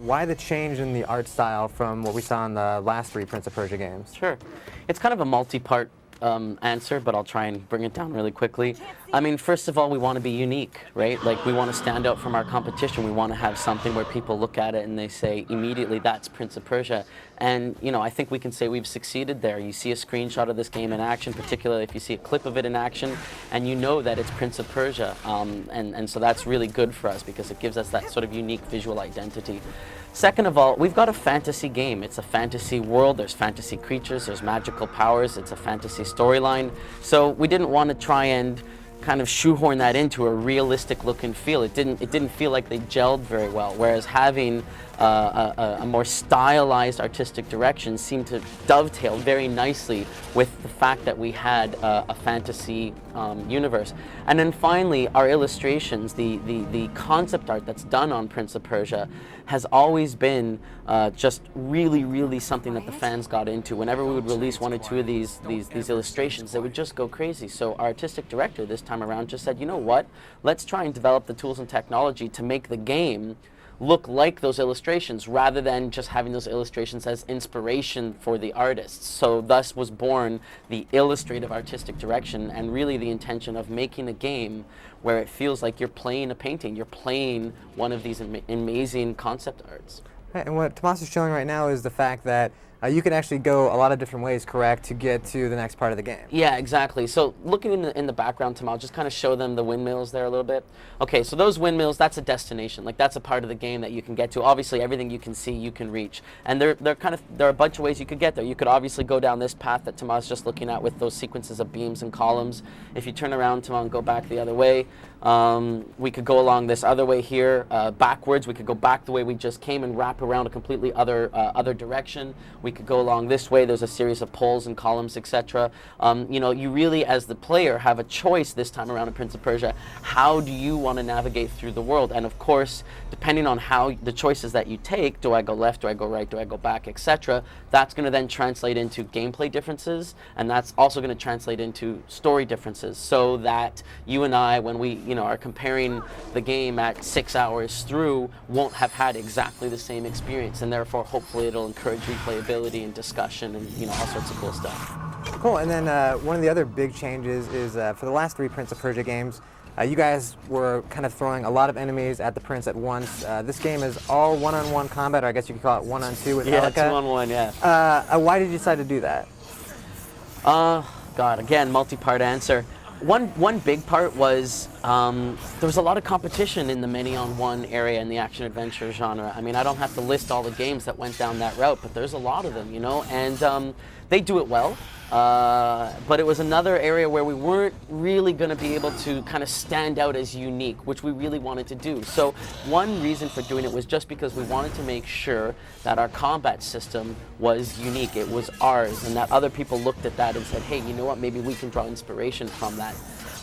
Why the change in the art style from what we saw in the last 3 Prince of Persia games? Sure. It's kind of a multi-part answer, but I'll try and bring it down really quickly. I mean, first of all, we want to be unique, right? Like, we want to stand out from our competition. We want to have something where people look at it and they say immediately, that's Prince of Persia. And, you know, I think we can say we've succeeded there. You see a screenshot of this game in action, particularly if you see a clip of it in action, and you know that it's Prince of Persia. And so that's really good for us because it gives us that sort of unique visual identity. Second of all, we've got a fantasy game. It's a fantasy world. There's fantasy creatures. There's magical powers. It's a fantasy storyline. So we didn't want to try and kind of shoehorn that into a realistic look and feel. It didn't feel like they gelled very well. Whereas having a more stylized artistic direction seemed to dovetail very nicely with the fact that we had a fantasy universe. And then finally, our illustrations, the concept art that's done on Prince of Persia has always been just really something that the fans got into. Whenever we would release 1 or 2 of these illustrations, they would just go crazy. So our artistic director this time around just said, you know what, let's try and develop the tools and technology to make the game look like those illustrations rather than just having those illustrations as inspiration for the artists. So thus was born the illustrative artistic direction and really the intention of making a game where it feels like you're playing a painting, you're playing one of these amazing concept arts. Right, and what Tomas is showing right now is the fact that you can actually go a lot of different ways, correct, to get to the next part of the game. Yeah, exactly. So looking in the background, Tom, I'll just kind of show them the windmills there a little bit. Okay, so those windmills, that's a destination. Like, that's a part of the game that you can get to. Obviously, everything you can see, you can reach. And there are a bunch of ways you could get there. You could obviously go down this path that Tomas is just looking at with those sequences of beams and columns. If you turn around, Tomas, and go back the other way, we could go along this other way here, backwards. We could go back the way we just came and wrap around a completely other direction. We could go along this way. There's a series of poles and columns, etc. You know, you really, as the player, have a choice this time around in Prince of Persia. How do you want to navigate through the world? And of course, depending on how the choices that you take, do I go left, do I go right, do I go back, etc., that's going to then translate into gameplay differences, and that's also going to translate into story differences, so that you and I, when we are comparing the game at 6 hours through, won't have had exactly the same experience, and therefore hopefully it'll encourage replayability and discussion and all sorts of cool stuff. Cool. And then one of the other big changes is for the last 3 Prince of Persia games, you guys were kind of throwing a lot of enemies at the prince at once. This game is all one-on-one combat, or I guess you could call it one-on-two with Elika. Yeah, 2-on-1, yeah. Why did you decide to do that? God, again, multi-part answer. One big part was there was a lot of competition in the many-on-one area in the action-adventure genre. I mean, I don't have to list all the games that went down that route, but there's a lot of them, and they do it well. But it was another area where we weren't really going to be able to kind of stand out as unique, which we really wanted to do. So one reason for doing it was just because we wanted to make sure that our combat system was unique, it was ours, and that other people looked at that and said, hey, you know what, maybe we can draw inspiration from that.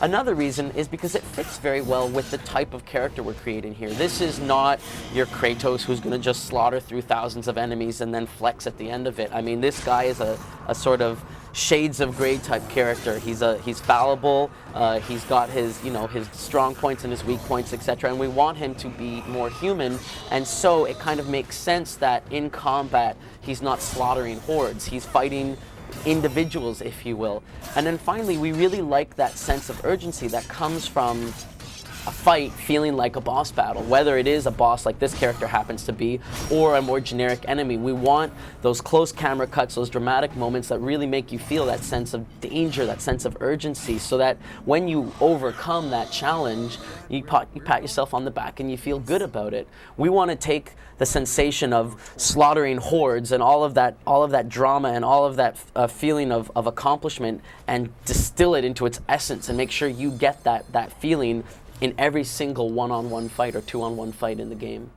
Another reason is because it fits very well with the type of character we're creating here. This is not your Kratos who's going to just slaughter through thousands of enemies and then flex at the end of it. I mean, this guy is a sort of Shades of Grey type character. He's fallible. He's got his his strong points and his weak points, etc. And we want him to be more human. And so it kind of makes sense that in combat he's not slaughtering hordes. He's fighting individuals, if you will. And then finally, we really like that sense of urgency that comes from a fight feeling like a boss battle, whether it is a boss like this character happens to be, or a more generic enemy. We want those close camera cuts, those dramatic moments that really make you feel that sense of danger, that sense of urgency, so that when you overcome that challenge, you pat yourself on the back and you feel good about it. We want to take the sensation of slaughtering hordes and all of that drama and all of that feeling of accomplishment and distill it into its essence and make sure you get that feeling in every single one-on-one fight or two-on-one fight in the game.